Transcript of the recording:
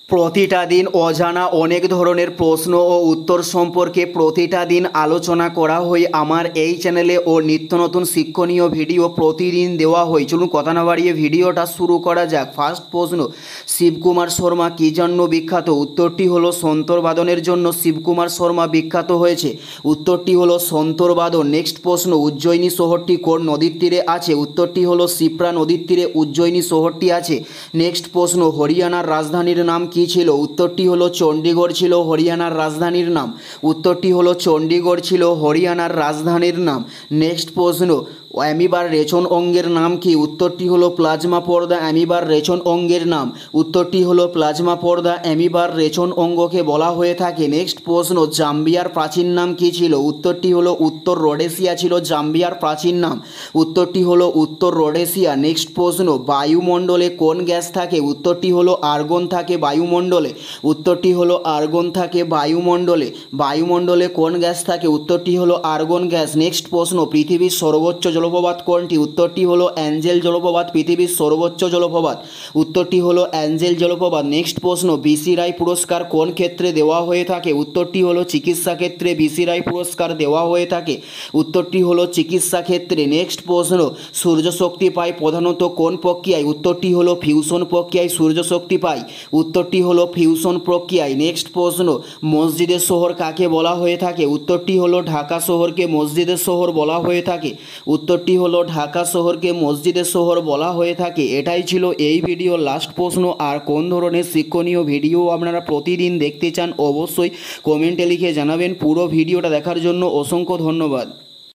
প্রতিটা দিন অজানা অনেক ধরনের প্রশ্ন ও উত্তর সম্পর্কে প্রতিটা দিন আলোচনা করা হয় আমার এই চ্যানেলে ও নিত্য নতুন শিক্ষণীয় ভিডিও প্রতিদিন দেওয়া হয়। চলুন কথা না বাড়িয়ে ভিডিওটা শুরু করা যাক। ফার্স্ট প্রশ্ন, শিবকুমার শর্মা কী জন্য বিখ্যাত? উত্তরটি হলো সন্তরবাদনের জন্য শিবকুমার শর্মা বিখ্যাত হয়েছে। উত্তরটি হলো সন্তরবাদন। নেক্সট প্রশ্ন, উজ্জয়িনী শহরটি কোন নদীর তীরে আছে? উত্তরটি হলো শিপ্রা নদীর তীরে উজ্জয়িনী শহরটি আছে। নেক্সট প্রশ্ন, হরিয়ানার রাজধানীর নাম কী ছিল? উত্তরটি হলো চণ্ডীগড় ছিল হরিয়ানার রাজধানীর নাম। উত্তরটি হলো চণ্ডীগড় ছিল হরিয়ানার রাজধানীর নাম। নেক্সট প্রশ্ন, অ্যামিবার রেচন অঙ্গের নাম কি? উত্তরটি হলো প্লাজমা পর্দা অ্যামিবার রেচন অঙ্গের নাম। উত্তরটি হলো প্লাজমা পর্দা অ্যামিবার রেচন অঙ্গকে বলা হয়ে থাকে। নেক্সট প্রশ্ন, জাম্বিয়ার প্রাচীন নাম কি ছিল? উত্তরটি হলো উত্তর রোডেশিয়া ছিল জাম্বিয়ার প্রাচীন নাম। উত্তরটি হলো উত্তর রোডেশিয়া। নেক্সট প্রশ্ন, বায়ুমণ্ডলে কোন গ্যাস থাকে? উত্তরটি হলো আর্গন থাকে বায়ুমণ্ডলে। উত্তরটি হলো আর্গন থাকে বায়ুমণ্ডলে। বায়ুমণ্ডলে কোন গ্যাস থাকে? উত্তরটি হলো আর্গন গ্যাস। নেক্সট প্রশ্ন, পৃথিবীর সর্বোচ্চ জলপ্রপাত কোনটি? উত্তরটি হলো অ্যাঞ্জেল জলপ্রপাত পৃথিবীর সর্বোচ্চ জলপ্রপাত। উত্তরটি হলো অ্যাঞ্জেল জলপ্রপাত। নেক্সট প্রশ্ন, বিসি রায় পুরস্কার কোন ক্ষেত্রে দেওয়া হয়ে থাকে? উত্তরটি হলো চিকিৎসা ক্ষেত্রে বিসি রায় পুরস্কার দেওয়া হয়ে থাকে। উত্তরটি হলো চিকিৎসা ক্ষেত্রে। নেক্সট প্রশ্ন, সূর্যশক্তি পায় প্রধানত কোন প্রক্রিয়ায়? উত্তরটি হলো ফিউশন প্রক্রিয়ায় সূর্যশক্তি পায়। উত্তরটি হলো ফিউশন প্রক্রিয়ায়। নেক্সট প্রশ্ন, মসজিদের শহর কাকে বলা হয়ে থাকে? উত্তরটি হলো ঢাকা শহরকে মসজিদের শহর বলা হয়ে থাকে। উত্তরটি হলো ঢাকা শহরকে মসজিদের শহর বলা হয়ে থাকে। এটাই ছিল এই ভিডিওর লাস্ট প্রশ্ন। আর কোন ধরনের শিক্ষণীয় ভিডিও আপনারা প্রতিদিন দেখতে চান অবশ্যই কমেন্টে লিখে জানাবেন। পুরো ভিডিওটা দেখার জন্য অসংখ্য ধন্যবাদ।